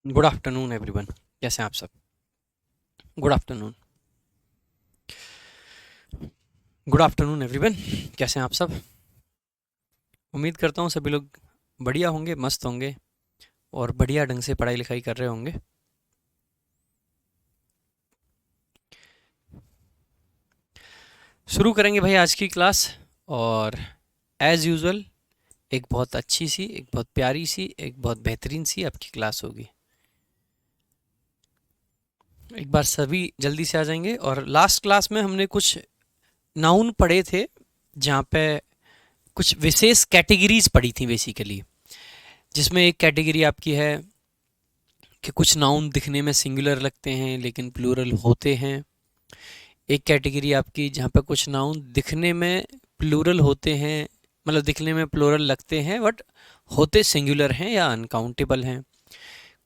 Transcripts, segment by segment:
Good afternoon everyone. कैसे हैं आप सब? Good afternoon. Good afternoon everyone. कैसे हैं आप सब? उम्मीद करता हूँ सभी लोग बढ़िया होंगे, मस्त होंगे और बढ़िया ढंग से पढ़ाई लिखाई कर रहे होंगे। शुरू करेंगे भाई आज की क्लास। और एज़ यूजुअल एक बहुत अच्छी सी, एक बहुत प्यारी सी, एक बहुत बेहतरीन सी आपकी क्लास होगी। एक बार सभी जल्दी से आ जाएंगे। और लास्ट क्लास में हमने कुछ नाउन पढ़े थे, जहाँ पे कुछ विशेष कैटेगरीज पढ़ी थी बेसिकली, जिसमें एक कैटेगरी आपकी है कि कुछ नाउन दिखने में सिंगुलर लगते हैं लेकिन प्लूरल होते हैं। एक कैटेगरी आपकी जहाँ पे कुछ नाउन दिखने में प्लूरल होते हैं, मतलब दिखने में प्लूरल लगते हैं बट होते सिंगुलर हैं या अनकाउंटेबल हैं।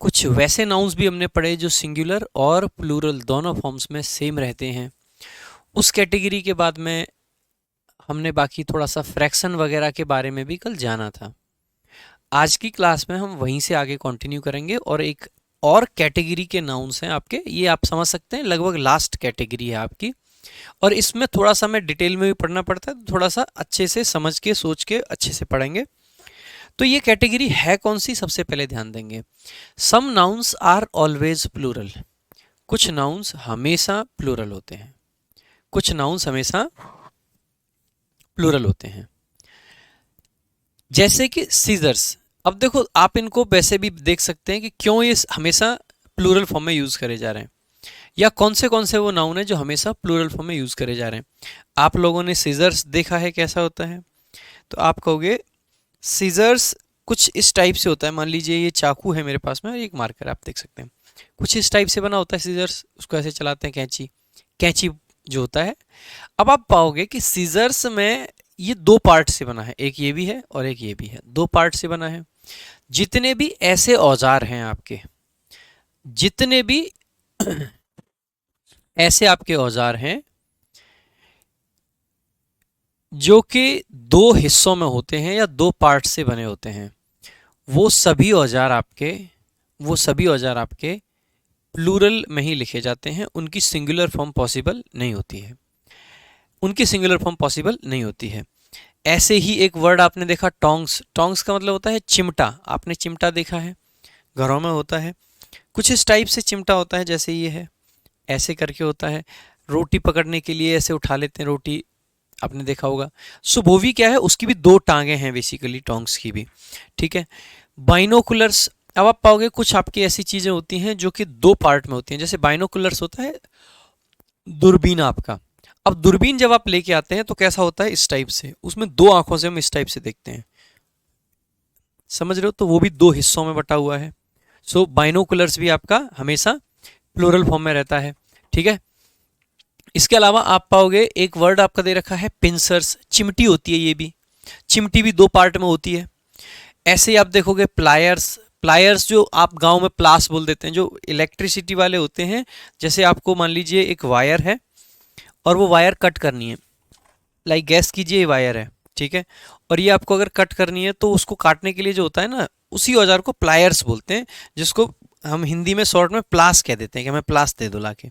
कुछ वैसे नाउन्स भी हमने पढ़े जो सिंगुलर और प्लूरल दोनों फॉर्म्स में सेम रहते हैं। उस कैटेगरी के बाद में हमने बाकी थोड़ा सा फ्रैक्शन वगैरह के बारे में भी कल जाना था। आज की क्लास में हम वहीं से आगे कंटिन्यू करेंगे और एक और कैटेगरी के नाउन्स हैं आपके, ये आप समझ सकते हैं लगभग लास्ट कैटेगरी है आपकी। और इसमें थोड़ा सा मैं डिटेल में भी पढ़ना पड़ता है, तो थोड़ा सा अच्छे से समझ के सोच के अच्छे से पढ़ेंगे। तो ये कैटेगरी है कौन सी, सबसे पहले ध्यान देंगे। Some nouns are always plural. कुछ नाउन्स हमेशा प्लूरल होते हैं, कुछ नाउन्स हमेशा प्लूरल होते हैं। जैसे कि सीजर्स। अब देखो आप इनको वैसे भी देख सकते हैं कि क्यों ये हमेशा प्लूरल फॉर्म में यूज करे जा रहे हैं, या कौन से वो नाउन है जो हमेशा प्लूरल फॉर्म में यूज करे जा रहे हैं। आप लोगों ने सीजर्स देखा है कैसा होता है, तो आप कहोगे सीजर्स कुछ इस टाइप से होता है। मान लीजिए ये चाकू है मेरे पास में और एक मार्कर, आप देख सकते हैं कुछ इस टाइप से बना होता है सीजर्स, उसको ऐसे चलाते हैं। कैंची, कैंची जो होता है। अब आप पाओगे कि सीजर्स में ये दो पार्ट से बना है, एक ये भी है और एक ये भी है, दो पार्ट से बना है। जितने भी ऐसे औजार हैं आपके, जितने भी ऐसे आपके औजार हैं जो कि दो हिस्सों में होते हैं या दो पार्ट से बने होते हैं, वो सभी औजार आपके वो सभी औजार आपके प्लूरल में ही लिखे जाते हैं। उनकी सिंगुलर फॉर्म पॉसिबल नहीं होती है, उनकी सिंगुलर फॉर्म पॉसिबल नहीं होती है। ऐसे ही एक वर्ड आपने देखा टोंग्स। टोंग्स का मतलब होता है चिमटा। आपने चिमटा देखा है, घरों में होता है। कुछ इस टाइप से चिमटा होता है, जैसे ये है, ऐसे करके होता है। रोटी पकड़ने के लिए ऐसे उठा लेते हैं रोटी, आपने देखा होगा। सुबोवी क्या है, उसकी भी दो टांगे हैं बेसिकली, टोंग्स की भी। ठीक है। बाइनोकुलर्स। अब आप पाओगे कुछ आपकी ऐसी चीजें होती हैं जो कि दो पार्ट में होती हैं। जैसे बाइनोकुलर्स होता है दूरबीन आपका। अब दूरबीन जब आप लेके आते हैं तो कैसा होता है, इस टाइप से, उसमें दो आंखों से हम इस टाइप से देखते हैं, समझ रहे हो? तो वो भी दो हिस्सों में बटा हुआ है। सो बाइनोकुलर्स भी आपका हमेशा प्लूरल फॉर्म में रहता है। ठीक है। इसके अलावा आप पाओगे एक वर्ड आपका दे रखा है पिंसर्स। चिमटी होती है ये भी, चिमटी भी दो पार्ट में होती है। ऐसे ही आप देखोगे प्लायर्स। प्लायर्स जो आप गांव में प्लास बोल देते हैं, जो इलेक्ट्रिसिटी वाले होते हैं। जैसे आपको मान लीजिए एक वायर है और वो वायर कट करनी है, लाइक गैस कीजिए ये वायर है, ठीक है, और ये आपको अगर कट करनी है तो उसको काटने के लिए जो होता है ना, उसी औजार को प्लायर्स बोलते हैं, जिसको हम हिंदी में शॉर्ट में प्लास कह देते हैं कि हमें प्लास दे दो लाके।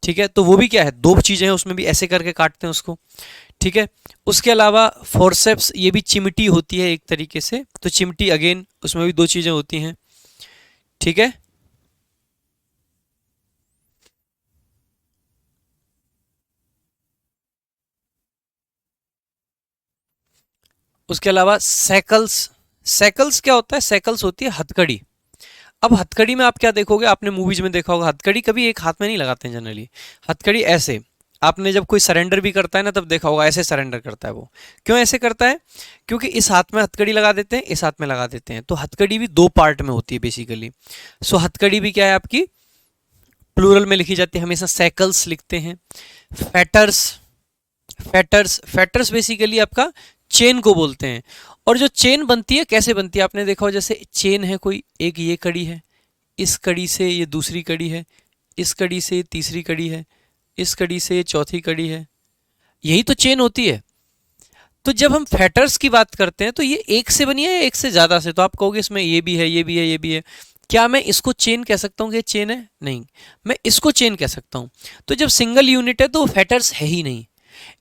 ठीक है। तो वो भी क्या है, दो चीजें हैं उसमें भी, ऐसे करके काटते हैं उसको। ठीक है। उसके अलावा फोर्सेप्स, ये भी चिमटी होती है एक तरीके से, तो चिमटी अगेन उसमें भी दो चीजें होती हैं। ठीक है। उसके अलावा सैकल्स। सैकल्स क्या होता है, सैकल्स होती है हथकड़ी। अब हथकड़ी में आप क्या देखोगे, आपने मूवीज में देखा होगा, हथकड़ी कभी एक हाथ में नहीं लगाते हैं जनरली। हथकड़ी ऐसे, आपने जब कोई सरेंडर भी करता है ना, तब देखा होगा ऐसे सरेंडर करता है वो। क्यों ऐसे करता है? क्योंकि इस हाथ में हथकड़ी लगा देते हैं, इस हाथ में लगा देते हैं, तो हथकड़ी भी दो पार्ट में होती है बेसिकली। सो हथकड़ी भी क्या है आपकी, प्लूरल में लिखी जाती है, हमेशा सैकल्स लिखते हैं। फैटर्स। फैटर्स, फैटर्स बेसिकली आपका चेन को बोलते हैं। और जो चेन बनती है कैसे बनती है, आपने देखा हो, जैसे चेन है कोई, एक ये कड़ी है, इस कड़ी से ये दूसरी कड़ी है, इस कड़ी से ये तीसरी कड़ी है, इस कड़ी से ये चौथी कड़ी है, यही तो चेन होती है। तो जब हम फैटर्स की बात करते हैं तो ये एक से बनी है या एक से ज़्यादा से, तो आप कहोगे इसमें ये भी है, ये भी है, ये भी है। क्या मैं इसको चेन कह सकता हूँ कि चेन है? नहीं, मैं इसको चेन कह सकता हूँ। तो जब सिंगल यूनिट है तो फेटर्स है ही नहीं,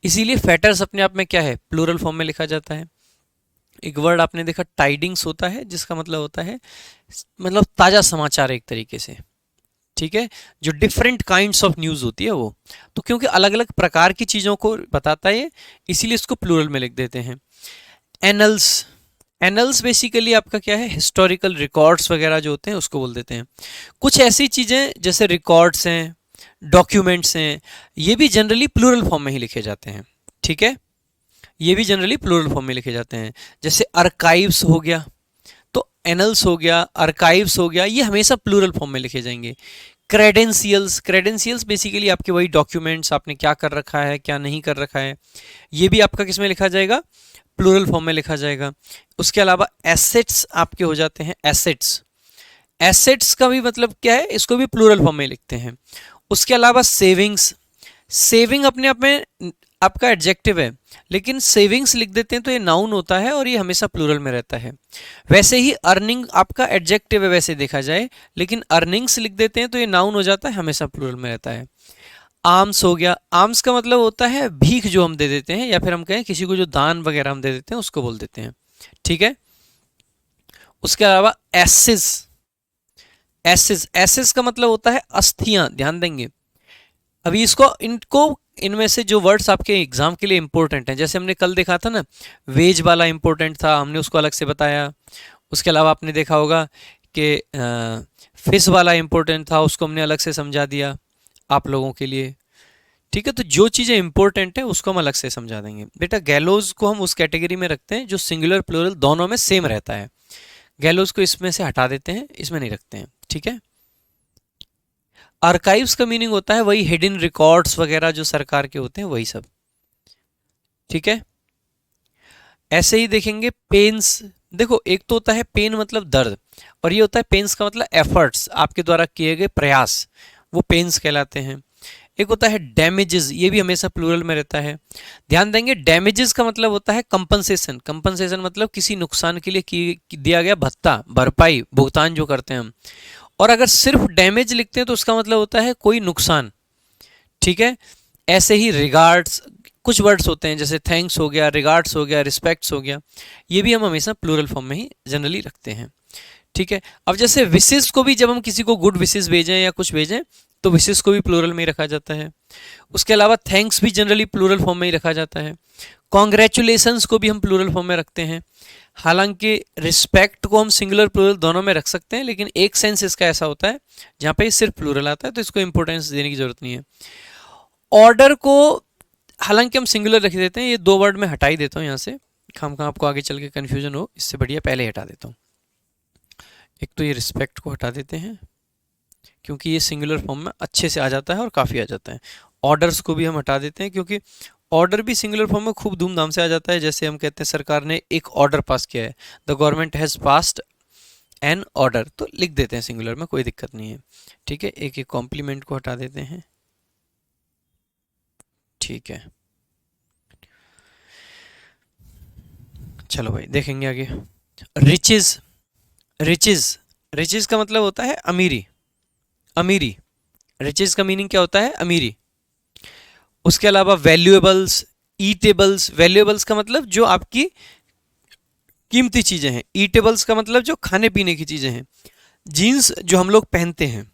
इसीलिए फेटर्स अपने आप में क्या है, प्लूरल फॉर्म में लिखा जाता है। एक वर्ड आपने देखा टाइडिंग्स होता है, जिसका मतलब होता है मतलब ताज़ा समाचार एक तरीके से, ठीक है, जो डिफरेंट काइंड्स ऑफ न्यूज़ होती है वो। तो क्योंकि अलग अलग प्रकार की चीज़ों को बताता है ये, इसीलिए इसको प्लूरल में लिख देते हैं। एनल्स, एनल्स बेसिकली आपका क्या है, हिस्टोरिकल रिकॉर्ड्स वगैरह जो होते हैं उसको बोल देते हैं। कुछ ऐसी चीज़ें जैसे रिकॉर्ड्स हैं, डॉक्यूमेंट्स हैं, ये भी जनरली प्लूरल फॉर्म में ही लिखे जाते हैं, ठीक है, ये भी जनरली प्लूरल फॉर्म में लिखे जाते हैं। जैसे आर्काइव्स हो गया, तो एनल्स हो गया, आर्काइव्स हो गया, ये हमेशा प्लूरल फॉर्म में लिखे जाएंगे। क्रेडेंशियल्स, क्रेडेंशियल्स बेसिकली आपके वही डॉक्यूमेंट्स, आपने क्या कर रखा है क्या नहीं कर रखा है, ये भी आपका किस में लिखा जाएगा, प्लूरल फॉर्म में लिखा जाएगा। उसके अलावा एसेट्स आपके हो जाते हैं, एसेट्स, एसेट्स का भी मतलब क्या है, इसको भी प्लूरल फॉर्म में लिखते हैं। उसके अलावा सेविंग्स, सेविंग अपने आप में आपका एडजेक्टिव है, लेकिन सेविंग्स लिख देते हैं तो ये नाउन होता है और ये हमेशा प्लूरल में रहता है। वैसे ही अर्निंग आपका एडजेक्टिव है वैसे देखा जाए, लेकिन अर्निंग्स लिख देते हैं तो ये नाउन हो जाता है, हमेशा प्लूरल में रहता है। आर्म्स हो गया, आर्म्स का मतलब होता है भीख जो हम दे देते हैं, या फिर हम कहें किसी को जो दान वगैरह हम दे देते हैं उसको बोल देते हैं, ठीक है। उसके अलावा एसिस, एसिस, एसिस का मतलब होता है अस्थियां, ध्यान देंगे। अभी इनको इनमें से जो वर्ड्स आपके एग्जाम के लिए इंपॉर्टेंट हैं, जैसे हमने कल देखा था ना, वेज वाला इंपॉर्टेंट था, हमने उसको अलग से बताया। उसके अलावा आपने देखा होगा कि फिश वाला इंपॉर्टेंट था, उसको हमने अलग से समझा दिया आप लोगों के लिए, ठीक है। तो जो चीज़ें इंपॉर्टेंट है उसको हम अलग से समझा देंगे। बेटा गैलोज को हम उस कैटेगरी में रखते हैं जो सिंगुलर प्लूरल दोनों में सेम रहता है, गैलोज को इसमें से हटा देते हैं, इसमें नहीं रखते हैं, ठीक है। आर्काइव्स का मीनिंग होता है वही हिडन रिकॉर्ड्स वगैरह जो सरकार के होते हैं वही सब, ठीक है। ऐसे ही देखेंगे पेन्स, देखो एक तो होता है पेन मतलब दर्द, और ये होता है पेन्स का मतलब एफर्ट्स, आपके द्वारा किए गए प्रयास, वो पेन्स कहलाते हैं। एक होता है डैमेजेस, ये भी हमेशा प्लूरल में रहता है। ध्यान देंगे डैमेजेस का मतलब होता है कंपनसेशन, कंपनसेशन मतलब किसी नुकसान के लिए दिया गया भत्ता, भरपाई, भुगतान जो करते हैं हम। और अगर सिर्फ डैमेज लिखते हैं तो उसका मतलब होता है कोई नुकसान, ठीक है। ऐसे ही रिगार्ड्स, कुछ वर्ड्स होते हैं जैसे थैंक्स हो गया, रिगार्ड्स हो गया, रिस्पेक्ट्स हो गया, ये भी हम हमेशा प्लूरल फॉर्म में ही जनरली रखते हैं, ठीक है। अब जैसे विशेष को भी जब हम किसी को गुड विशेष भेजें या कुछ भेजें तो विशेष को भी प्लूरल में ही रखा जाता है। उसके अलावा थैंक्स भी जनरली प्लूरल फॉर्म में ही रखा जाता है। कॉन्ग्रेचुलेशंस को भी हम प्लूरल फॉर्म में रखते हैं। हालांकि रिस्पेक्ट को हम सिंगुलर प्लूरल दोनों में रख सकते हैं, लेकिन एक सेंस इसका ऐसा होता है जहाँ पे सिर्फ प्लूरल आता है तो इसको इंपॉर्टेंस देने की जरूरत नहीं है। ऑर्डर को हालांकि हम सिंगुलर रख देते हैं, ये दो वर्ड में हटा ही देता हूँ यहाँ से, खाम खा आपको आगे चल के कन्फ्यूजन हो, इससे बढ़िया पहले ही हटा देता हूँ। एक तो ये रिस्पेक्ट को हटा देते हैं क्योंकि ये सिंगुलर फॉर्म में अच्छे से आ जाता है और काफ़ी आ जाता है। ऑर्डर्स को भी हम हटा देते हैं क्योंकि ऑर्डर भी सिंगुलर फॉर्म में खूब धूमधाम से आ जाता है। जैसे हम कहते हैं सरकार ने एक ऑर्डर पास किया है, the government has passed an order, तो लिख देते हैं सिंगुलर में, कोई दिक्कत नहीं है, ठीक है। एक एक कॉम्प्लीमेंट को हटा देते हैं, ठीक है। चलो भाई देखेंगे आगे। रिचेज, रिचेज, रिचेज का मतलब होता है अमीरी, अमीरी, रिचेज का मीनिंग क्या होता है, अमीरी। उसके अलावा वैल्यूएबल्स, ईटेबल्स, वैल्यूएबल्स का मतलब जो आपकी कीमती चीजें हैं, ईटेबल्स का मतलब जो खाने पीने की चीजें हैं। जीन्स जो हम लोग पहनते हैं,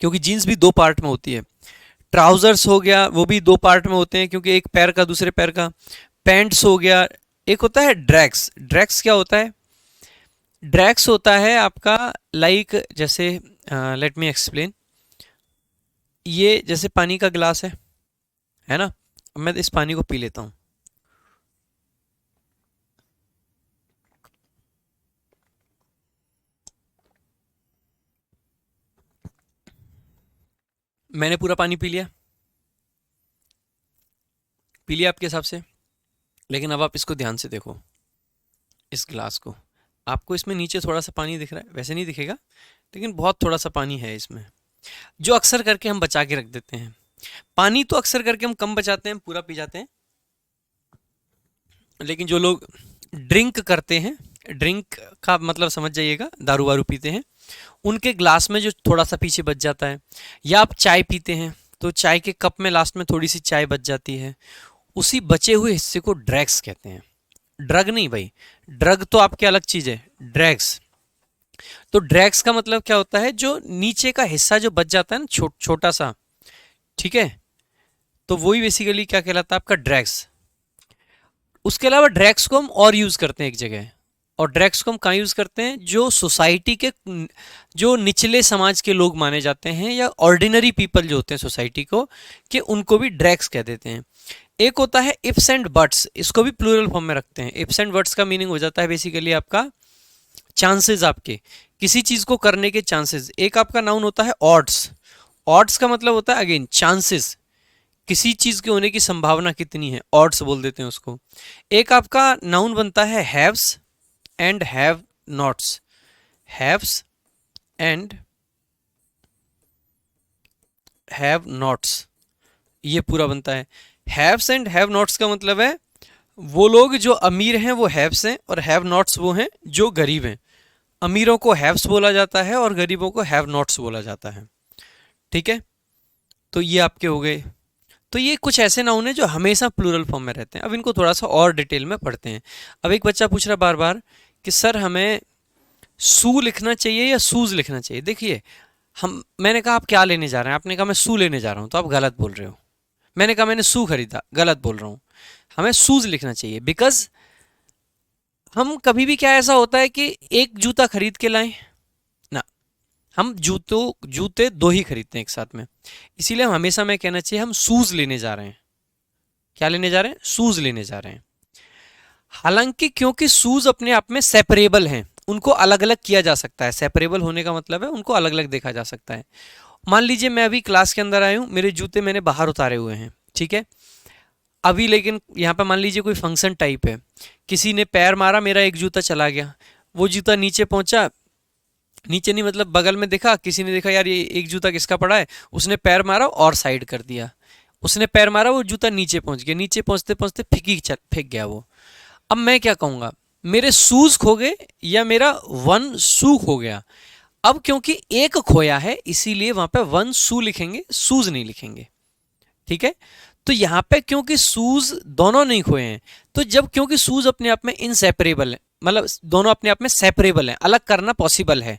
क्योंकि जीन्स भी दो पार्ट में होती है। ट्राउजर्स हो गया, वो भी दो पार्ट में होते हैं क्योंकि एक पैर का दूसरे पैर का। पैंट्स हो गया। एक होता है ड्रैक्स, ड्रैक्स क्या होता है, ड्रैक्स होता है आपका लाइक जैसे, लेट मी एक्सप्लेन, ये जैसे पानी का गिलास है ना, अब मैं इस पानी को पी लेता हूँ, मैंने पूरा पानी पी लिया, पी लिया आपके हिसाब से। लेकिन अब आप इसको ध्यान से देखो, इस गिलास को, आपको इसमें नीचे थोड़ा सा पानी दिख रहा है, वैसे नहीं दिखेगा लेकिन बहुत थोड़ा सा पानी है इसमें, जो अक्सर करके हम बचा के रख देते हैं। पानी तो अक्सर करके हम कम बचाते हैं, पूरा पी जाते हैं, लेकिन जो लोग ड्रिंक करते हैं, ड्रिंक का मतलब समझ जाइएगा, दारू वारू पीते हैं, उनके ग्लास में जो थोड़ा सा पीछे बच जाता है, या आप चाय पीते हैं तो चाय के कप में लास्ट में थोड़ी सी चाय बच जाती है, उसी बचे हुए हिस्से को ड्रैग्स कहते हैं। ड्रग नहीं भाई, ड्रग तो आपके अलग चीज है, ड्रैग्स। तो ड्रैग्स का मतलब क्या होता है, जो नीचे का हिस्सा जो बच जाता है ना, छोटा सा, ठीक है, तो वही बेसिकली क्या कहलाता है आपका ड्रैग्स। उसके अलावा ड्रैग्स को हम और यूज करते हैं एक जगह, और ड्रैग्स को हम कहाँ यूज करते हैं, जो सोसाइटी के, जो निचले समाज के लोग माने जाते हैं या ऑर्डिनरी पीपल जो होते हैं सोसाइटी को, कि उनको भी ड्रैग्स कह देते हैं। एक होता है इफ्स एंड बट्स, इसको भी प्लूरल फॉर्म में रखते हैं। इफ्स एंड बट्स का मीनिंग हो जाता है बेसिकली आपका चांसेस, आपके किसी चीज को करने के चांसेस। एक आपका नाउन होता है ऑड्स, ऑड्स का मतलब होता है अगेन चांसेस, किसी चीज के होने की संभावना कितनी है, ऑड्स बोल देते हैं उसको। एक आपका नाउन बनता है haves and have nots, haves and have nots, ये पूरा बनता है। हैव्स एंड हैव नॉट्स का मतलब है वो लोग जो अमीर हैं वो हैव्स हैं, और हैव नॉट्स वो हैं जो गरीब हैं। अमीरों को हैव्स बोला जाता है और गरीबों को हैव नॉट्स बोला जाता है, ठीक है। तो ये आपके हो गए। तो ये कुछ ऐसे नाउन है जो हमेशा प्लूरल फॉर्म में रहते हैं। अब इनको थोड़ा सा और डिटेल में पढ़ते हैं। अब एक बच्चा पूछ रहा बार बार कि सर हमें सू लिखना चाहिए या सूज लिखना चाहिए। देखिए, मैंने कहा आप क्या लेने जा रहे हैं, आपने कहा मैं सू लेने जा रहा हूँ, तो आप गलत बोल रहे हो। मैंने कहा मैंने सू खरीदा, गलत बोल रहा हूँ। हमें सूज लिखना चाहिए, बिकॉज हम कभी भी, क्या ऐसा होता है कि एक जूता खरीद के लाएं ना, हम जूते दो ही खरीदते हैं एक साथ में। इसीलिए हम हमेशा, मैं कहना चाहिए हम शूज लेने जा रहे हैं। क्या लेने जा रहे हैं, शूज लेने जा रहे हैं। हालांकि क्योंकि शूज अपने आप में सेपरेबल हैं, उनको अलग अलग किया जा सकता है। सेपरेबल होने का मतलब है उनको अलग अलग देखा जा सकता है। मान लीजिए मैं अभी क्लास के अंदर आया हूं, मेरे जूते मैंने बाहर उतारे हुए हैं, ठीक है। अभी लेकिन यहाँ पे मान लीजिए कोई फंक्शन टाइप है, किसी ने पैर मारा, मेरा एक जूता चला गया, वो जूता नीचे पहुंचा, नीचे नहीं मतलब बगल में देखा, किसी ने देखा यार ये एक जूता किसका पड़ा है, उसने पैर मारा और साइड कर दिया, उसने पैर मारा, वो जूता नीचे पहुंच गया, नीचे पहुंचते पहुंचते फेंक गया वो। अब मैं क्या कहूँगा, मेरे शूज खो गए या मेरा वन शू खो गया। अब क्योंकि एक खोया है इसीलिए वहां पे वन शू लिखेंगे, शूज नहीं लिखेंगे, ठीक है। तो यहाँ पे क्योंकि शूज दोनों नहीं खोए हैं, तो जब क्योंकि शूज अपने आप में इनसेपरेबल है, मतलब दोनों अपने आप में सेपरेबल है, अलग करना पॉसिबल है,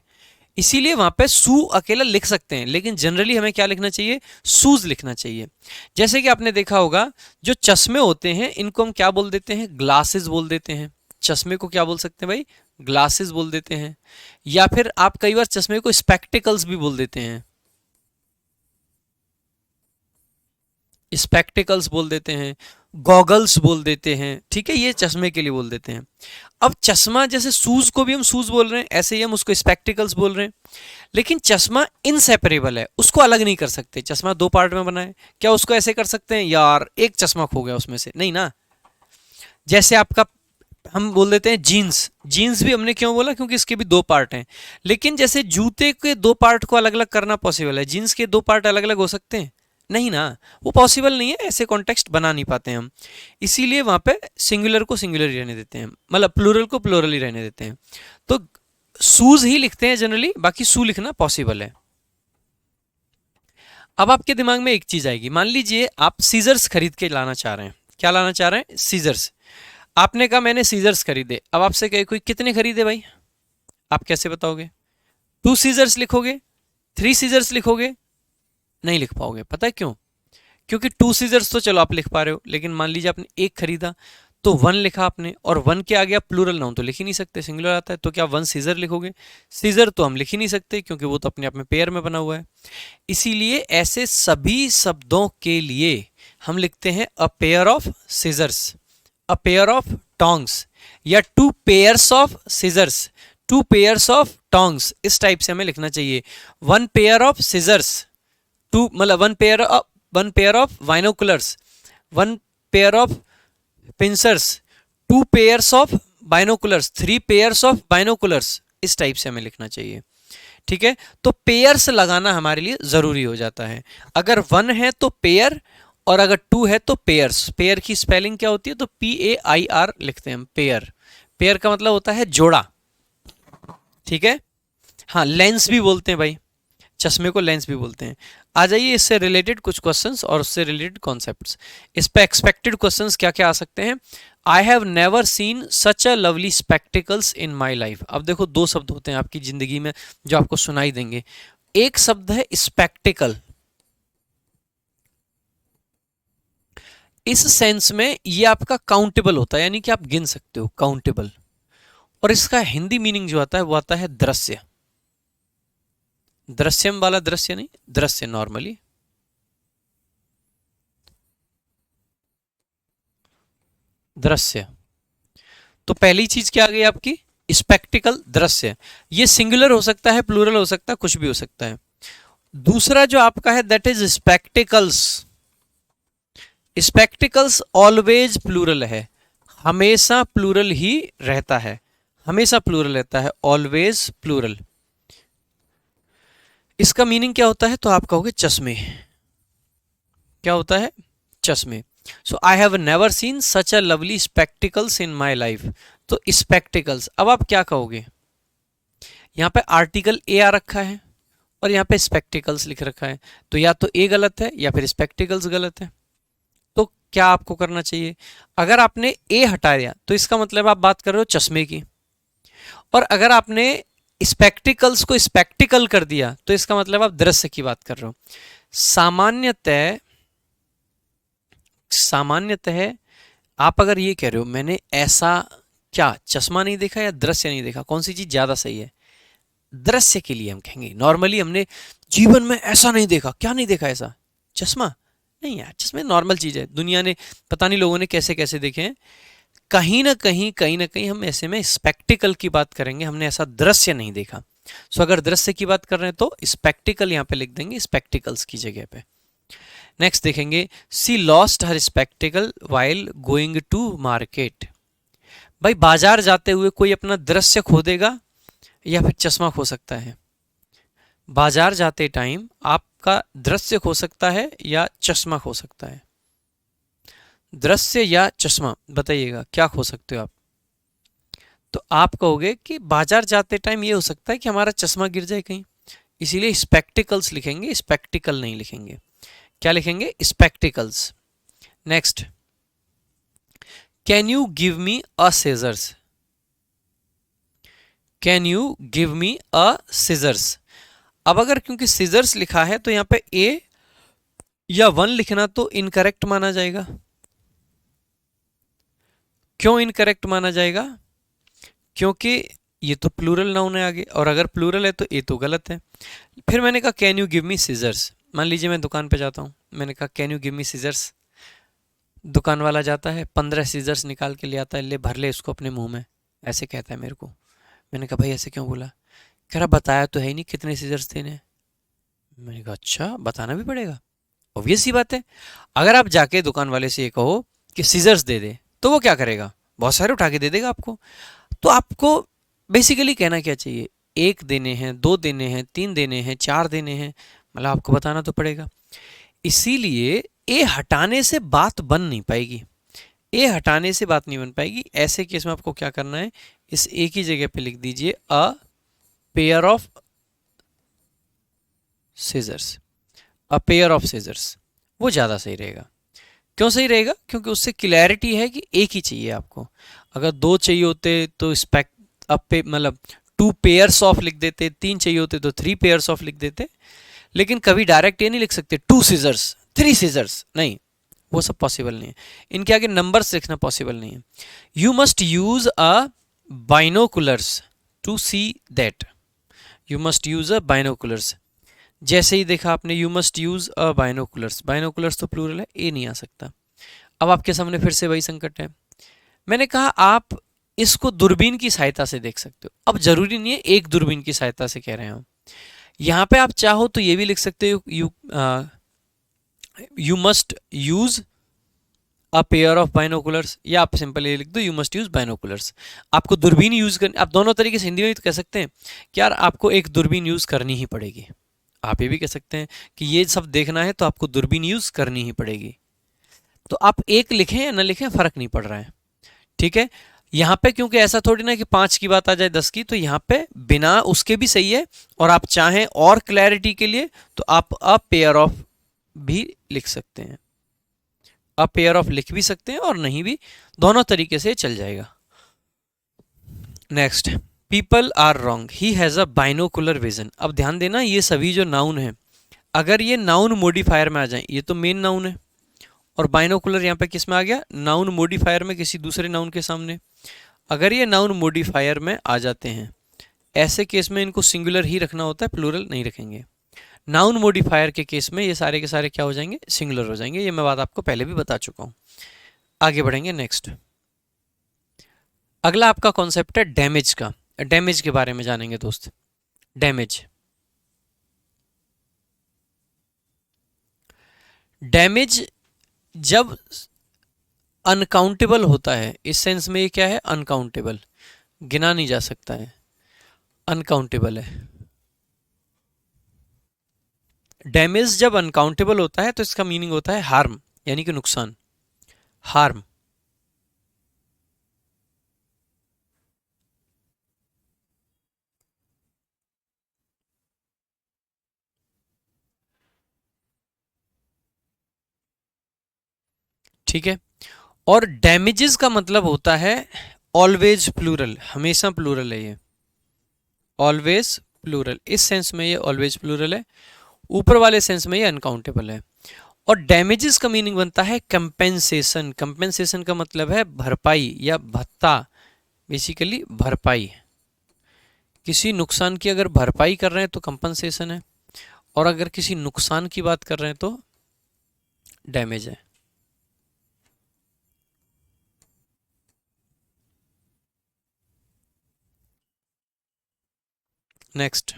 इसीलिए वहां पे शू अकेला लिख सकते हैं। लेकिन जनरली हमें क्या लिखना चाहिए, शूज लिखना चाहिए। जैसे कि आपने देखा होगा जो चश्मे होते हैं इनको हम क्या बोल देते हैं, ग्लासेस बोल देते हैं। चश्मे को क्या बोल सकते हैं भाई, ग्लासेस बोल देते हैं। या फिर आप कई बार चश्मे को स्पेक्टिकल्स भी बोल देते हैं, स्पेक्टिकल्स बोल देते हैं, गॉगल्स बोल देते हैं, ठीक है, ये चश्मे के लिए बोल देते हैं। अब चश्मा, जैसे शूज को भी हम शूज बोल रहे हैं, ऐसे ही हम उसको स्पेक्टिकल्स बोल रहे हैं। लेकिन चश्मा इनसेपरेबल है, उसको अलग नहीं कर सकते। चश्मा दो पार्ट में बना है, क्या उसको ऐसे कर सकते हैं यार एक चश्मा खो गया उसमें से, नहीं ना। जैसे आपका, हम बोल देते हैं जीन्स, जीन्स भी हमने क्यों बोला, क्योंकि इसके भी दो पार्ट हैं। लेकिन जैसे जूते के दो पार्ट को अलग अलग करना पॉसिबल है, जीन्स के दो पार्ट अलग अलग हो सकते हैं, नहीं ना, वो पॉसिबल नहीं है, ऐसे कॉन्टेक्स्ट बना नहीं पाते हम। इसीलिए वहां पे सिंगुलर को सिंगुलर ही रहने देते हैं, मतलब प्लूरल को प्लूरल ही रहने देते हैं। तो शूज ही लिखते हैं जनरली, बाकी शू लिखना पॉसिबल है। अब आपके दिमाग में एक चीज आएगी, मान लीजिए आप सीजर्स खरीद के लाना चाह रहे हैं। क्या लाना चाह रहे हैं, सीजर्स। आपने कहा मैंने सीजर्स खरीदे, अब आपसे कहे कोई कितने खरीदे भाई, आप कैसे बताओगे, 2 सीजर्स लिखोगे, 3 सीजर्स लिखोगे, नहीं लिख पाओगे। पता है क्यों, क्योंकि 2 सीजर्स तो चलो आप लिख पा रहे हो, लेकिन मान लीजिए आपने एक खरीदा तो 1 लिखा आपने, और 1 के आगे आप प्लूरल नाउन तो लिख ही नहीं सकते, सिंगुलर आता है, तो क्या 1 सीजर लिखोगे। सीजर तो हम लिख ही नहीं सकते क्योंकि वो तो अपने आप में पेयर में बना हुआ है। इसीलिए ऐसे सभी शब्दों के लिए हम लिखते हैं a pair of scissors, a pair of tongs, या 2 pairs of scissors, 2 pairs of tongs, इस टाइप से हमें लिखना चाहिए। 1 पेयर ऑफ सीजर्स, 2 मतलब 1 pair of binoculars, 1 pair of pincers, 2 pairs of binoculars, 3 pairs of binoculars, इस टाइप से हमें लिखना चाहिए, ठीक है। तो पेयर्स लगाना हमारे लिए जरूरी हो जाता है। अगर 1 है तो पेयर, और अगर 2 है तो पेयर्स। पेयर की स्पेलिंग क्या होती है, तो PAIR लिखते हैं हम, पेयर। पेयर का मतलब होता है जोड़ा, ठीक है। हाँ, लेंस भी बोलते हैं भाई, चश्मे को लेंस भी बोलते हैं। आ जाइए इससे रिलेटेड कुछ क्वेश्चंस और उससे रिलेटेड कॉन्सेप्ट्स। इस पे एक्सपेक्टेड क्वेश्चंस क्या क्या आ सकते हैं। आई have never seen such a lovely spectacles in my life. अब देखो, दो शब्द होते हैं आपकी जिंदगी में जो आपको सुनाई देंगे। एक शब्द है स्पेक्टिकल, इस सेंस में ये आपका काउंटेबल होता है, यानी कि आप गिन सकते हो, काउंटेबल। और इसका हिंदी मीनिंग जो आता है वो आता है दृश्य, दृश्यम वाला दृश्य नहीं, दृश्य नॉर्मली। दृश्य, तो पहली चीज क्या आ गई आपकी, स्पेक्टिकल, दृश्य। ये सिंगुलर हो सकता है, प्लूरल हो सकता है, कुछ भी हो सकता है। दूसरा जो आपका है that is spectacles. Spectacles always plural है, हमेशा प्लूरल ही रहता है, हमेशा प्लूरल रहता है, ऑलवेज प्लूरल। इसका मीनिंग क्या होता है, तो आप कहोगे चश्मे। क्या होता है, चश्मे। So I have never seen such a lovely spectacles in my life. तो स्पेक्टिकल्स, अब आप क्या कहोगे, यहाँ पे आर्टिकल ए आ रखा है और यहाँ पे स्पेक्टिकल्स लिख रखा है, तो या तो ए गलत है या फिर स्पेक्टिकल्स गलत है। तो क्या आपको करना चाहिए, अगर आपने ए हटा दिया तो इसका मतलब आप बात कर रहे हो चश्मे की, और अगर आपने स्पेक्टिकल्स को स्पेक्टिकल कर दिया तो इसका मतलब आप दृश्य की बात कर रहे हो। सामान्यतः सामान्यतः आप अगर ये कह रहे हो मैंने ऐसा क्या चश्मा नहीं देखा या दृश्य नहीं देखा, कौन सी चीज ज्यादा सही है, दृश्य के लिए हम कहेंगे। नॉर्मली हमने जीवन में ऐसा नहीं देखा, क्या नहीं देखा ऐसा, चश्मा नहीं यार, चश्मे नॉर्मल चीज है, दुनिया ने पता नहीं लोगों ने कैसे कैसे देखे हैं। कहीं ना कहीं हम ऐसे में स्पेक्टिकल की बात करेंगे, हमने ऐसा दृश्य नहीं देखा। सो अगर दृश्य की बात कर रहे हैं तो स्पेक्टिकल यहां पे लिख देंगे, स्पेक्टिकल्स की जगह पे। नेक्स्ट देखेंगे, she lost her spectacle while going to market. भाई बाजार जाते हुए कोई अपना दृश्य खो देगा या फिर चश्मा खो सकता है। बाजार जाते टाइम आपका दृश्य खो सकता है या चश्मा खो सकता है, दृश्य या चश्मा, बताइएगा क्या खो सकते हो आप। तो आप कहोगे कि बाजार जाते टाइम ये हो सकता है कि हमारा चश्मा गिर जाए कहीं, इसीलिए स्पेक्टिकल्स लिखेंगे, स्पेक्टिकल नहीं लिखेंगे। क्या लिखेंगे, spectacles. Next, can you give me a scissors. Can you give me a scissors. अब अगर क्योंकि सीजर्स लिखा है तो यहां पे ए या वन लिखना तो इनकरेक्ट माना जाएगा। क्यों इनकरेक्ट माना जाएगा, क्योंकि ये तो प्लूरल नाउन है आगे, और अगर प्लूरल है तो ए तो गलत है। फिर मैंने कहा can you give me scissors. मान लीजिए मैं दुकान पे जाता हूँ, मैंने कहा can you give me scissors. दुकान वाला जाता है 15 सीजर्स निकाल के ले आता है, ले भर ले इसको अपने मुंह में, ऐसे कहता है मेरे को। मैंने कहा भाई ऐसे क्यों बोला, कह रहा बताया तो है ही नहीं कितने सीजर्स देने हैं। मैंने कहा अच्छा बताना भी पड़ेगा, ऑब्वियस सी बात है। अगर आप जाके दुकान वाले से ये कहो कि सीजर्स दे दे तो वो क्या करेगा, बहुत सारे उठा के दे देगा आपको। तो आपको बेसिकली कहना क्या चाहिए, एक देने हैं, दो देने हैं, तीन देने हैं, चार देने हैं, मतलब आपको बताना तो पड़ेगा। इसीलिए ए हटाने से बात बन नहीं पाएगी, ए हटाने से बात नहीं बन पाएगी। ऐसे केस में आपको क्या करना है, इस ए की जगह पे लिख दीजिए a pair of scissors, a pair of scissors, वो ज़्यादा सही रहेगा। क्यों सही रहेगा, क्योंकि उससे क्लैरिटी है कि एक ही चाहिए आपको। अगर दो चाहिए होते तो स्पेक्ट अब पे मतलब टू पेयर्स ऑफ लिख देते, तीन चाहिए होते तो थ्री पेयर्स ऑफ लिख देते, लेकिन कभी डायरेक्ट ये नहीं लिख सकते टू सीजर्स थ्री सीजर्स, नहीं, वो सब पॉसिबल नहीं है। इनके आगे नंबर्स लिखना पॉसिबल नहीं है। You must use a binoculars to see that, you must use a binoculars. जैसे ही देखा आपने you must use a binoculars, binoculars तो प्लूरल है, ए नहीं आ सकता। अब आपके सामने फिर से वही संकट है। मैंने कहा आप इसको दूरबीन की सहायता से देख सकते हो। अब जरूरी नहीं है एक दूरबीन की सहायता से कह रहे हो, यहाँ पे आप चाहो तो ये भी लिख सकते हो you must use a pair of binoculars, या आप सिंपल ये लिख दो यू मस्ट यूज बाइनोकुलर्स। आपको दूरबीन यूज करनी, आप दोनों तरीके से हिंदी में भी तो कह सकते हैं कि यार आपको एक दूरबीन यूज करनी ही पड़ेगी। आप ये भी कह सकते हैं कि ये सब देखना है तो आपको दूरबीन यूज करनी ही पड़ेगी। तो आप एक लिखें या ना लिखें फर्क नहीं पड़ रहा है, ठीक है। यहाँ पे क्योंकि ऐसा थोड़ी ना कि 5 की बात आ जाए 10 की, तो यहाँ पे बिना उसके भी सही है, और आप चाहें और क्लैरिटी के लिए तो आप अ पेयर ऑफ भी लिख सकते हैं, अ पेयर ऑफ लिख भी सकते हैं और नहीं भी, दोनों तरीके से चल जाएगा। Next, people are wrong, he has a binocular vision. अब ध्यान देना, ये सभी जो नाउन है, अगर ये नाउन मॉडिफायर में आ जाए, ये तो मेन नाउन है, और बाइनोकुलर यहाँ पे किस में आ गया, नाउन मॉडिफायर में, किसी दूसरे नाउन के सामने। अगर ये नाउन मॉडिफायर में आ जाते हैं, ऐसे केस में इनको सिंगुलर ही रखना होता है, प्लूरल नहीं रखेंगे। नाउन मॉडिफायर के केस में ये सारे के सारे क्या हो जाएंगे, सिंगुलर हो जाएंगे। ये मैं बात आपको पहले भी बता चुका हूँ। आगे बढ़ेंगे। नेक्स्ट, अगला आपका कॉन्सेप्ट है डैमेज का। डैमेज के बारे में जानेंगे दोस्त। डैमेज, डैमेज जब अनकाउंटेबल होता है, इस सेंस में ये क्या है, अनकाउंटेबल, गिना नहीं जा सकता है, अनकाउंटेबल है। डैमेज जब अनकाउंटेबल होता है तो इसका मीनिंग होता है हार्म, यानी कि नुकसान, हार्म। ठीक है, और डैमेजेस का मतलब होता है ऑलवेज प्लूरल, हमेशा प्लूरल है ये, ऑलवेज प्लूरल। इस सेंस में ये ऑलवेज प्लूरल है, ऊपर वाले सेंस में ये अनकाउंटेबल है। और डैमेजेस का मीनिंग बनता है कंपेंसेशन। कंपेंसेशन का मतलब है भरपाई या भत्ता, बेसिकली भरपाई। किसी नुकसान की अगर भरपाई कर रहे हैं तो कंपनसेशन है, और अगर किसी नुकसान की बात कर रहे हैं तो डैमेज है। Next,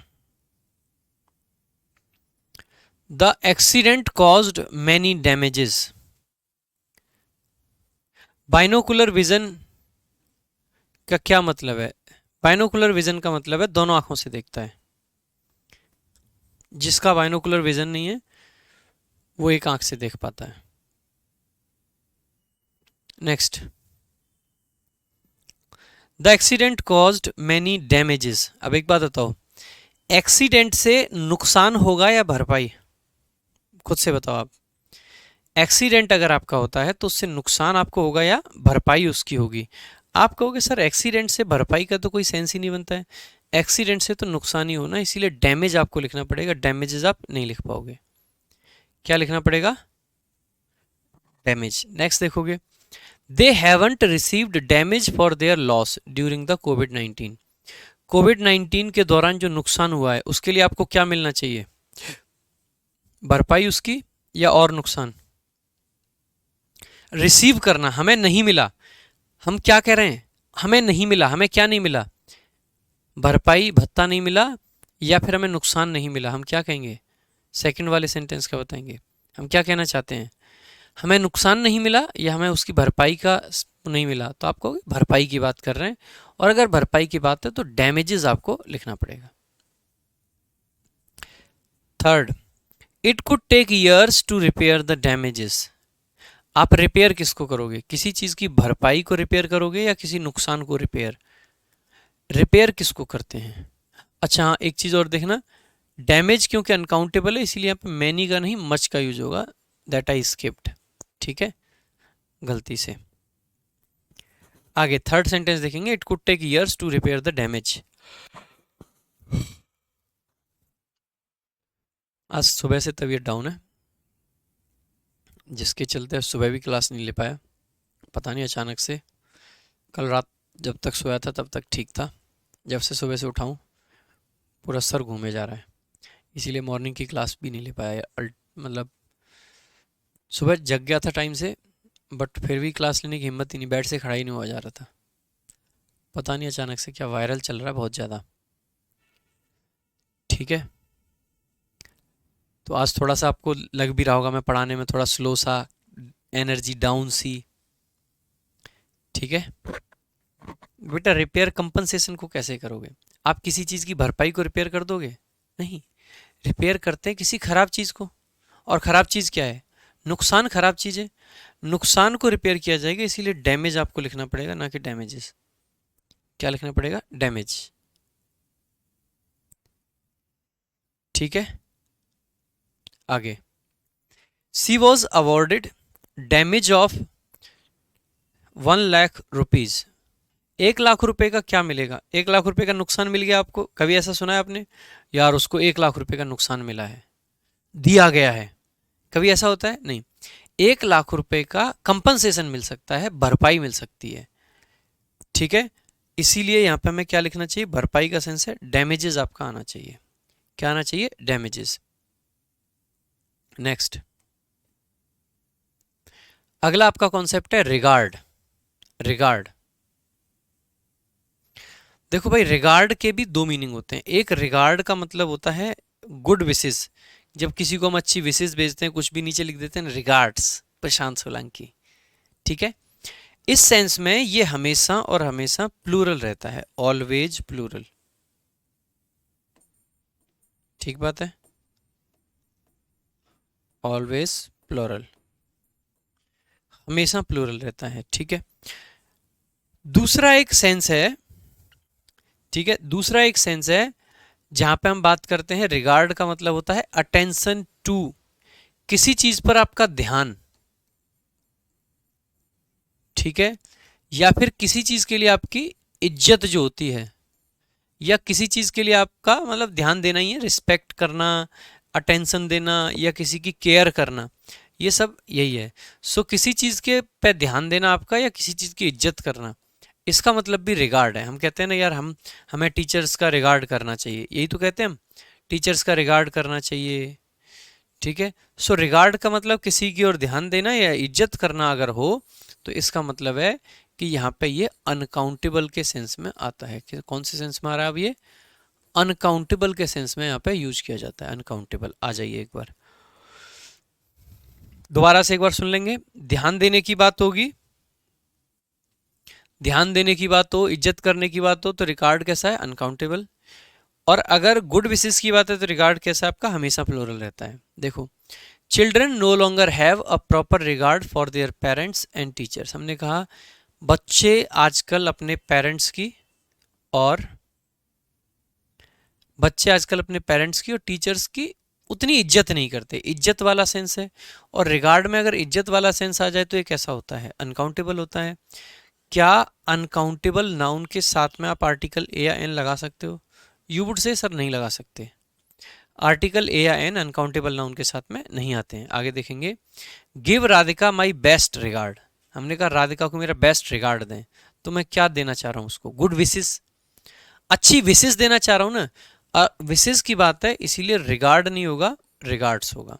the accident caused many damages. Binocular vision का क्या मतलब है? बाइनोकुलर विजन का मतलब है दोनों आंखों से देखता है। जिसका बाइनोकुलर विजन नहीं है वो एक आंख से देख पाता है। Next, the accident caused many damages. अब एक बात बताओ, एक्सीडेंट से नुकसान होगा या भरपाई? खुद से बताओ आप। एक्सीडेंट अगर आपका होता है तो उससे नुकसान आपको होगा या भरपाई उसकी होगी? आप कहोगे सर एक्सीडेंट से भरपाई का तो कोई सेंस ही नहीं बनता है, एक्सीडेंट से तो नुकसान ही होना, इसीलिए डैमेज आपको लिखना पड़ेगा। डैमेजेस आप नहीं लिख पाओगे, क्या लिखना पड़ेगा? डैमेज। नेक्स्ट देखोगे, they haven't received damage for their loss during the कोविड-19। कोविड-19 के दौरान जो नुकसान हुआ है उसके लिए आपको क्या मिलना चाहिए? भरपाई उसकी या और नुकसान? रिसीव करना, हमें नहीं मिला। हम क्या कह रहे हैं, हमें नहीं मिला, हमें क्या नहीं मिला? भरपाई, भत्ता नहीं मिला, या फिर हमें नुकसान नहीं मिला। हम क्या कहेंगे? सेकंड वाले सेंटेंस का बताएंगे। हम क्या कहना चाहते हैं, हमें नुकसान नहीं मिला या हमें उसकी भरपाई का नहीं मिला? तो आपको भरपाई की बात कर रहे हैं, और अगर भरपाई की बात है तो डैमेजेस आपको लिखना पड़ेगा। Third, it could take years to repair the damages. आप रिपेयर किसको करोगे? किसी चीज की भरपाई को रिपेयर करोगे या किसी नुकसान को रिपेयर? रिपेयर किसको करते हैं? अच्छा हाँ, एक चीज और देखना, डैमेज क्योंकि अनकाउंटेबल है इसीलिए यहाँ पे मैनी का नहीं मच का यूज होगा, दैट आई स्किप्ड। ठीक है, गलती से। आगे थर्ड सेंटेंस देखेंगे, it could take years to repair the damage. आज सुबह से तबीयत डाउन है, जिसके चलते सुबह भी क्लास नहीं ले पाया। पता नहीं अचानक से, कल रात जब तक सोया था तब तक ठीक था, जब से सुबह से उठाऊं पूरा सर घूमे जा रहा है, इसीलिए मॉर्निंग की क्लास भी नहीं ले पाया। मतलब सुबह जग गया था टाइम से, बट फिर भी क्लास लेने की हिम्मत ही नहीं, बेड से खड़ा ही नहीं हुआ जा रहा था। पता नहीं अचानक से क्या वायरल चल रहा है बहुत ज़्यादा। ठीक है, तो आज थोड़ा सा आपको लग भी रहा होगा मैं पढ़ाने में थोड़ा स्लो सा, एनर्जी डाउन सी। ठीक है बेटा, रिपेयर कंपनसेशन को कैसे करोगे? आप किसी चीज़ की भरपाई को रिपेयर कर दोगे? नहीं, रिपेयर करते हैं किसी खराब चीज़ को, और खराब चीज़ क्या है? नुकसान खराब चीज़ है, नुकसान को रिपेयर किया जाएगा, इसीलिए डैमेज आपको लिखना पड़ेगा, ना कि डैमेजेस। क्या लिखना पड़ेगा? डैमेज। ठीक है, आगे। She was awarded damage of 1,00,000 rupees. 1,00,000 रुपए का क्या मिलेगा? 1,00,000 रुपए का नुकसान मिल गया आपको। कभी ऐसा सुना है आपने, यार उसको 1,00,000 रुपए का नुकसान मिला है, दिया गया है? कभी ऐसा होता है? नहीं। 1,00,000 रुपए का कंपनसेशन मिल सकता है, भरपाई मिल सकती है। ठीक है, इसीलिए यहां पे हमें क्या लिखना चाहिए? भरपाई का सेंस है डैमेजेस आपका आना चाहिए। क्या आना चाहिए? डैमेजेस। नेक्स्ट, अगला आपका कॉन्सेप्ट है रिगार्ड। रिगार्ड, देखो भाई, रिगार्ड के भी दो मीनिंग होते हैं। एक, रिगार्ड का मतलब होता है गुड विशेस। जब किसी को हम अच्छी विशेस भेजते हैं, कुछ भी नीचे लिख देते हैं रिगार्ड्स प्रशांत सोलंकी। ठीक है, इस सेंस में ये हमेशा और हमेशा प्लूरल रहता है, ऑलवेज प्लूरल। ठीक बात है, ऑलवेज प्लूरल, हमेशा प्लूरल रहता है। ठीक है, दूसरा एक सेंस है, ठीक है, दूसरा एक सेंस है जहां पे हम बात करते हैं रिगार्ड का मतलब होता है अटेंशन टू, किसी चीज पर आपका ध्यान। ठीक है, या फिर किसी चीज के लिए आपकी इज्जत जो होती है, या किसी चीज के लिए आपका मतलब ध्यान देना ही है, रिस्पेक्ट करना, अटेंशन देना, या किसी की केयर करना, ये सब यही है। सो किसी चीज के पे ध्यान देना आपका, या किसी चीज की इज्जत करना, इसका मतलब भी रिगार्ड है। हम कहते हैं ना यार, हमें टीचर्स का रिगार्ड करना चाहिए, यही तो कहते हैं हम, टीचर्स का रिगार्ड करना चाहिए। ठीक है, सो रिगार्ड का मतलब किसी की ओर ध्यान देना या इज्जत करना अगर हो, तो इसका मतलब है कि यहाँ पे ये अनकाउंटेबल के सेंस में आता है। कि कौन से सेंस में आ रहा है अब ये? अनकाउंटेबल के सेंस में यहाँ पे यूज किया जाता है। अनकाउंटेबल आ जाइए एक बार, दोबारा से एक बार सुन लेंगे। ध्यान देने की बात होगी, ध्यान देने की बात हो, इज्जत करने की बात हो, तो रिगार्ड कैसा है? अनकाउंटेबल। और अगर गुड विशेस की बात है तो रिगार्ड कैसा आपका? हमेशा प्लूरल रहता है। देखो, children no longer have a proper regard for their parents and teachers. हमने कहा बच्चे आजकल अपने पेरेंट्स की और टीचर्स की उतनी इज्जत नहीं करते। इज्जत वाला सेंस है, और रिगार्ड में अगर इज्जत वाला सेंस आ जाए तो ये कैसा होता है? अनकाउंटेबल होता है। क्या अनकाउंटेबल नाउन के साथ में आप आर्टिकल ए या एन लगा सकते हो? यू वुड से सर नहीं लगा सकते। आर्टिकल ए या एन अनकाउंटेबल नाउन के साथ में नहीं आते हैं। आगे देखेंगे, give Radhika my best regard. हमने कहा राधिका को मेरा बेस्ट रिगार्ड दें, तो मैं क्या देना चाह रहा हूं उसको? गुड विशेस, अच्छी विशेस देना चाह रहा हूं ना। विशेस की बात है, इसीलिए रिगार्ड नहीं होगा, रिगार्ड्स होगा।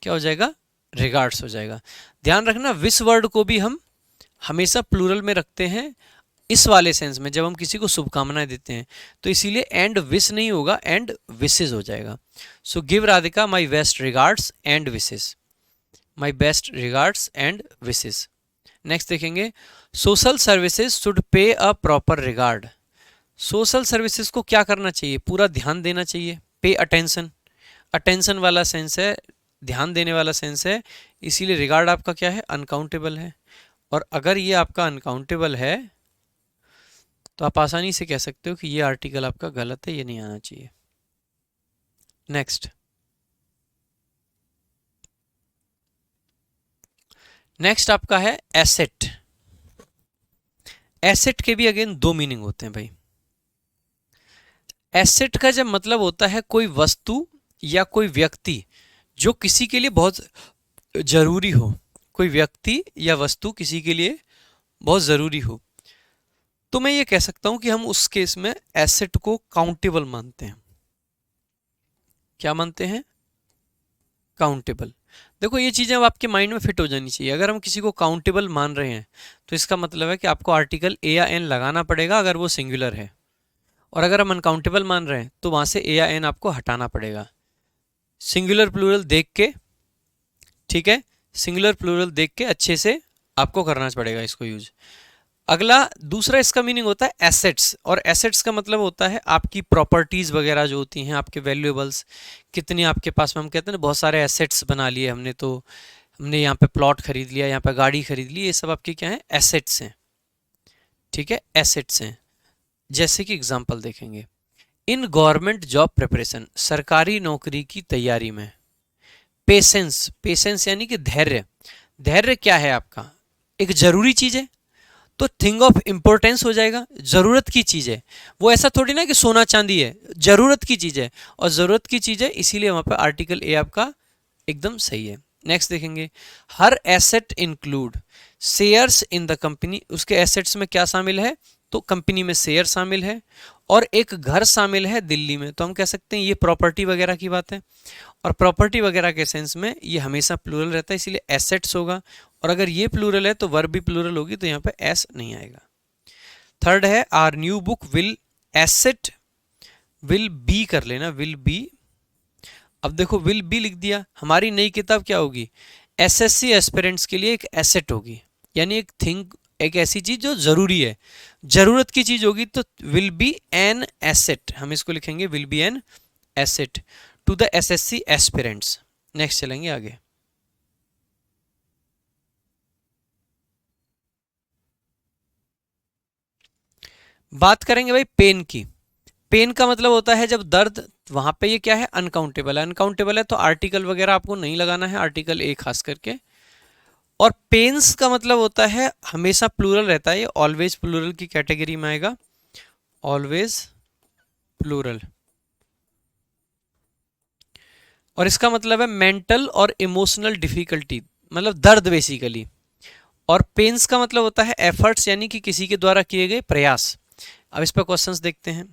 क्या हो जाएगा? रिगार्ड्स हो जाएगा। ध्यान रखना, विश वर्ड को भी हम हमेशा प्लूरल में रखते हैं इस वाले सेंस में, जब हम किसी को शुभकामनाएं देते हैं, तो इसीलिए एंड विश नहीं होगा, एंड विशेस हो जाएगा। So give Radhika my best regards and wishes, my best regards and wishes. Next देखेंगे, social services should pay a proper regard. Social services को क्या करना चाहिए? पूरा ध्यान देना चाहिए। पे अटेंशन, अटेंशन वाला सेंस है, ध्यान देने वाला सेंस है, इसीलिए रिगार्ड आपका क्या है? अनकाउंटेबल है। और अगर ये आपका अनकाउंटेबल है तो आप आसानी से कह सकते हो कि ये आर्टिकल आपका गलत है, ये नहीं आना चाहिए। नेक्स्ट, नेक्स्ट आपका है एसेट। एसेट के भी अगेन दो मीनिंग होते हैं भाई। एसेट का जब मतलब होता है कोई वस्तु या कोई व्यक्ति जो किसी के लिए बहुत जरूरी हो, कोई व्यक्ति या वस्तु किसी के लिए बहुत जरूरी हो, तो मैं ये कह सकता हूं कि हम उस केस में एसेट को काउंटेबल मानते हैं। क्या मानते हैं? काउंटेबल। देखो, ये चीजें अब आपके माइंड में फिट हो जानी चाहिए। अगर हम किसी को काउंटेबल मान रहे हैं तो इसका मतलब है कि आपको आर्टिकल ए या एन लगाना पड़ेगा अगर वो सिंगुलर है, और अगर हम अनकाउंटेबल मान रहे हैं तो वहां से ए या एन आपको हटाना पड़ेगा। सिंगुलर प्लूरल देख के, ठीक है, सिंगुलर प्लूरल देख के अच्छे से आपको करना पड़ेगा इसको यूज। अगला दूसरा इसका मीनिंग होता है एसेट्स, और एसेट्स का मतलब होता है आपकी प्रॉपर्टीज वगैरह जो होती हैं, आपके वैल्यूएबल्स कितनी आपके पास में। हम कहते हैं ना बहुत सारे एसेट्स बना लिए हमने, तो हमने यहाँ पे प्लॉट खरीद लिया, यहाँ पे गाड़ी खरीद ली, ये सब आपके क्या है? एसेट्स हैं। ठीक है, एसेट्स हैं। जैसे कि एग्जाम्पल देखेंगे, इन गवर्नमेंट जॉब प्रिपरेशन, सरकारी नौकरी की तैयारी में। पेशेंस, पेशेंस यानी कि धैर्य। धैर्य क्या है आपका, एक जरूरी चीज है तो थिंग ऑफ इंपॉर्टेंस हो जाएगा, जरूरत की चीज है। वो ऐसा थोड़ी ना कि सोना चांदी है, जरूरत की चीज है, और जरूरत की चीज है इसीलिए वहां पर आर्टिकल ए आपका एकदम सही है। नेक्स्ट देखेंगे, her asset include shares in the company. उसके एसेट्स में क्या शामिल है, तो कंपनी में शेयर शामिल है, और एक घर शामिल है दिल्ली में, तो हम कह सकते हैं ये प्रॉपर्टी वगैरह की बात है। और प्रॉपर्टी वगैरह के सेंस में ये हमेशा प्लूरल रहता है, इसीलिए एसेट्स होगा। और अगर ये प्लूरल है तो वर्ब भी प्लूरल होगी, तो यहाँ पे एस नहीं आएगा। थर्ड है, our new book will asset, will be कर लेना, विल बी। अब देखो विल बी लिख दिया, हमारी नई किताब क्या होगी, एसएससी एस्पिरेंट्स के लिए एक एसेट होगी, यानी एक थिंग, एक ऐसी चीज जो जरूरी है, जरूरत की चीज होगी, तो विल बी एन एसेट, हम इसको लिखेंगे will be an asset to the SSC aspirants. Next चलेंगे आगे। बात करेंगे भाई पेन की। पेन का मतलब होता है जब दर्द, वहां पे ये क्या है, अनकाउंटेबल है। अनकाउंटेबल है तो आर्टिकल वगैरह आपको नहीं लगाना है, आर्टिकल ए खास करके। और पेन्स का मतलब होता है हमेशा प्लूरल रहता है, ये ऑलवेज प्लूरल की कैटेगरी में आएगा, ऑलवेज प्लूरल। और इसका मतलब है मेंटल और इमोशनल डिफिकल्टी, मतलब दर्द बेसिकली। और पेन्स का मतलब होता है एफर्ट्स, यानी कि किसी के द्वारा किए गए प्रयास। अब इस पर क्वेश्चंस देखते हैं।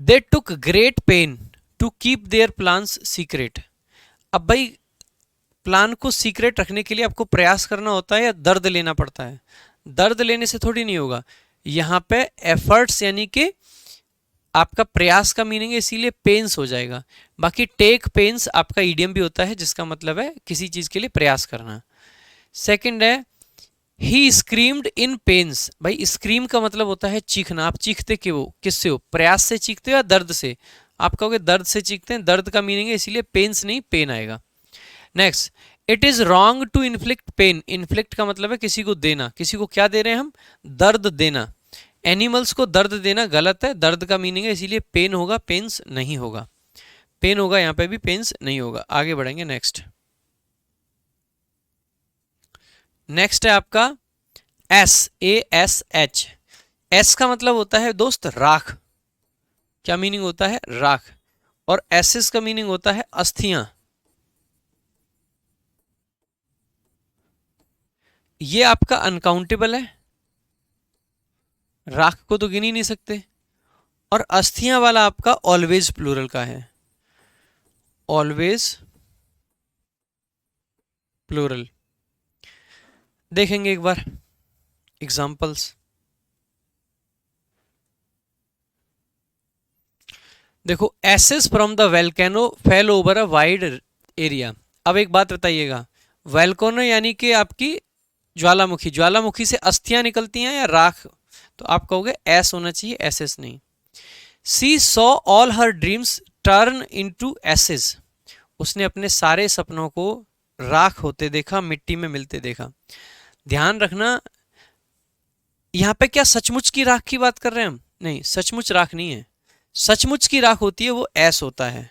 They took great pain to keep their plans secret. अब भाई प्लान को सीक्रेट रखने के लिए आपको प्रयास करना होता है या दर्द लेना पड़ता है, दर्द लेने से थोड़ी नहीं होगा। यहां पे एफर्ट्स यानी कि आपका प्रयास का मीनिंग है, इसीलिए पेन्स हो जाएगा। बाकी टेक पेन्स आपका ईडियम भी होता है, जिसका मतलब है किसी चीज के लिए प्रयास करना। सेकंड है, ही स्क्रीम्ड इन पेन्स। भाई स्क्रीम का मतलब होता है चीखना, आप चीखते कि वो किससे हो, प्रयास से चीखते हो या दर्द से। आप कहोगे दर्द से चीखते हैं, दर्द का मीनिंग है इसीलिए पेन्स नहीं पेन आएगा। Next, it is wrong to inflict pain. Inflict का मतलब है किसी को देना, किसी को क्या दे रहे हैं हम, दर्द देना। एनिमल्स को दर्द देना गलत है, दर्द का मीनिंग है, इसीलिए पेन होगा, पेन्स नहीं होगा। पेन होगा यहाँ पे भी, पेन्स नहीं होगा। आगे बढ़ेंगे। नेक्स्ट, नेक्स्ट है आपका SASH। एस का मतलब होता है दोस्त राख, क्या मीनिंग होता है, राख। और एसिस का मीनिंग होता है अस्थियां। ये आपका अनकाउंटेबल है, राख को तो गिन ही नहीं सकते। और अस्थियां वाला आपका ऑलवेज प्लूरल का है, ऑलवेज प्लूरल। देखेंगे एक बार एग्जांपल्स। देखो, ashes from the volcano fell over a wide area. अब एक बात बताइएगा, वैल्केनो यानी कि आपकी ज्वालामुखी, ज्वालामुखी से अस्थियां निकलती हैं या राख, तो आप कहोगे एस होना चाहिए, एसेस नहीं। She saw all her dreams turn into ashes. उसने अपने सारे सपनों को राख होते देखा, मिट्टी में मिलते देखा। ध्यान रखना, यहां पे क्या सचमुच की राख की बात कर रहे हैं हम, नहीं, सचमुच राख नहीं है। सचमुच की राख होती है वो एस होता है,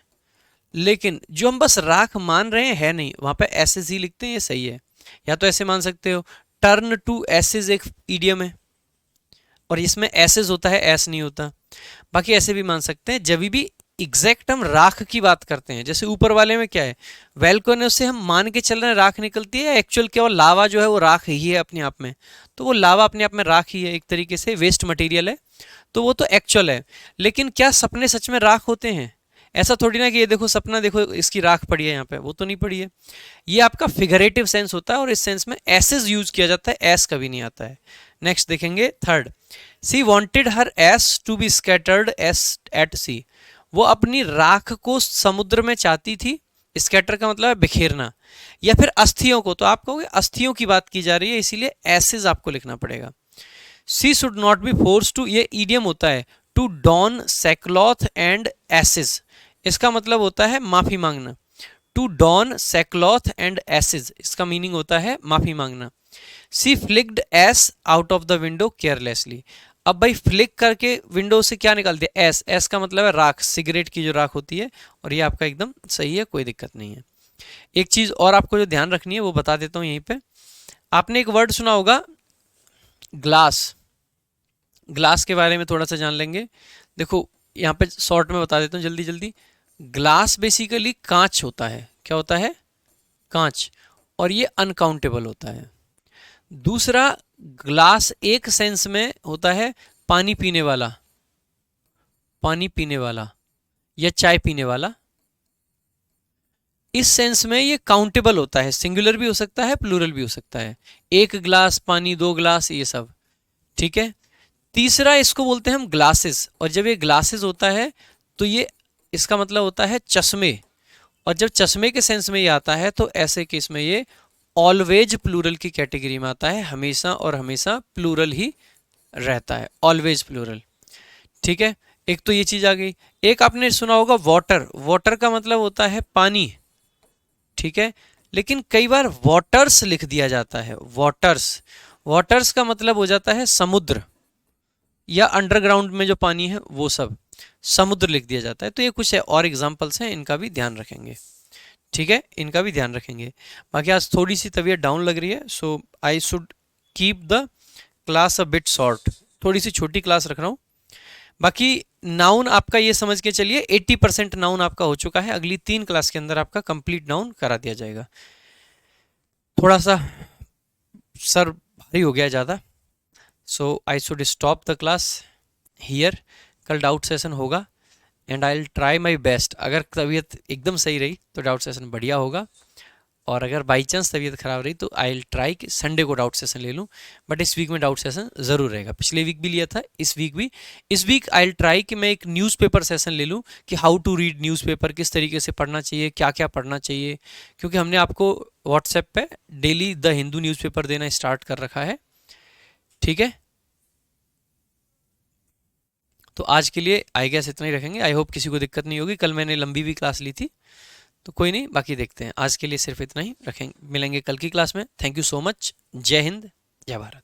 लेकिन जो हम बस राख मान रहे हैं है नहीं, वहां पे एसेस ही लिखते हैं, ये सही है। या तो ऐसे मान सकते हो, टर्न टू एसेस एक ईडियम है और इसमें एसेस होता है, एस नहीं होता। बाकी ऐसे भी मान सकते हैं, जब भी एग्जैक्ट हम राख की बात करते हैं, जैसे ऊपर वाले में क्या है, वैल्केनो से हम मान के चल रहे हैं राख निकलती है, एक्चुअल क्या, वो लावा जो है वो राख ही है अपने आप में, तो वो लावा अपने आप में राख ही है, एक तरीके से वेस्ट मटेरियल है, तो वो तो एक्चुअल है। लेकिन क्या सपने सच में राख होते हैं, ऐसा थोड़ी ना कि ये देखो सपना, देखो इसकी राख पड़ी है यहाँ पे, वो तो नहीं पड़ी है। ये आपका फिगरेटिव सेंस होता है और इस सेंस में एसेस यूज किया जाता है, एस कभी नहीं आता है। नेक्स्ट देखेंगे third, she wanted her ashes to be scattered ashes at sea. वो अपनी राख को समुद्र में चाहती थी, स्कैटर का मतलब है बिखेरना, या फिर अस्थियों को, तो आप कहोगे अस्थियों की बात की जा रही है, इसीलिए एसेस आपको लिखना पड़ेगा। She should not be forced to, ये ईडियम होता है, to don sackcloth and ashes. इसका मतलब होता है माफी मांगना, to don sackcloth and ashes, इसका मीनिंग होता है माफी मांगना। She flicked ash out of the window carelessly. अब भाई फ्लिक करके विंडो से क्या निकाल दिया, एस, एस का मतलब है राख, सिगरेट की जो राख होती है, और ये आपका एकदम सही है, कोई दिक्कत नहीं है। एक चीज और आपको जो ध्यान रखनी है वो बता देता हूं यहीं पे। आपने एक वर्ड सुना होगा ग्लास, ग्लास के बारे में थोड़ा सा जान लेंगे। देखो यहाँ पे शॉर्ट में बता देता हूँ जल्दी जल्दी। ग्लास बेसिकली कांच होता है, क्या होता है, कांच, और ये अनकाउंटेबल होता है। दूसरा, ग्लास एक सेंस में होता है पानी पीने वाला, पानी पीने वाला या चाय पीने वाला। इस सेंस में ये काउंटेबल होता है, सिंगुलर भी हो सकता है, प्लूरल भी हो सकता है, एक ग्लास पानी, दो ग्लास, ये सब, ठीक है। तीसरा, इसको बोलते हैं हम ग्लासेस, और जब ये ग्लासेस होता है तो ये इसका मतलब होता है चश्मे, और जब चश्मे के सेंस में ये आता है तो ऐसे केस में ये ऑलवेज प्लूरल की कैटेगरी में आता है, हमेशा और हमेशा प्लूरल ही रहता है, ऑलवेज प्लूरल, ठीक है। एक तो ये चीज आ गई। एक आपने सुना होगा वाटर, वाटर का मतलब होता है पानी, ठीक है, लेकिन कई बार वाटर्स लिख दिया जाता है, वाटर्स, वाटर्स का मतलब हो जाता है समुद्र या अंडरग्राउंड में जो पानी है वो सब, समुद्र लिख दिया जाता है। तो ये कुछ है और एग्जांपल्स हैं, इनका भी ध्यान रखेंगे, ठीक है, इनका भी ध्यान रखेंगे। बाकी आज थोड़ी सी तबीयत डाउन लग रही है, so I should keep the class a bit short, थोड़ी सी छोटी क्लास रख रहा हूँ। बाकी नाउन आपका ये समझ के चलिए 80% नाउन आपका हो चुका है, अगली 3 क्लास के अंदर आपका कंप्लीट नाउन करा दिया जाएगा। थोड़ा सा सर भारी हो गया ज़्यादा, so I should stop the class here. कल डाउट सेशन होगा and I will try my best. अगर तबीयत एकदम सही रही तो डाउट सेशन बढ़िया होगा, और अगर बाई चांस तबीयत खराब रही तो आई विल ट्राई कि संडे को डाउट सेशन ले लूँ, बट इस वीक में डाउट सेशन ज़रूर रहेगा। पिछले वीक भी लिया था, इस वीक भी। इस वीक आई विल ट्राई कि मैं एक न्यूज़पेपर सेशन ले लूँ कि हाउ टू रीड न्यूज़पेपर, किस तरीके से पढ़ना चाहिए, क्या क्या पढ़ना चाहिए, क्योंकि हमने आपको व्हाट्सएप पे डेली द हिंदू न्यूज़पेपर देना स्टार्ट कर रखा है, ठीक है। तो आज के लिए आई गेस इतना ही रखेंगे, आई होप किसी को दिक्कत नहीं होगी। कल मैंने लंबी भी क्लास ली थी तो कोई नहीं, बाकी देखते हैं। आज के लिए सिर्फ इतना ही रखेंगे, मिलेंगे कल की क्लास में। Thank you so much. जय हिंद, जय भारत।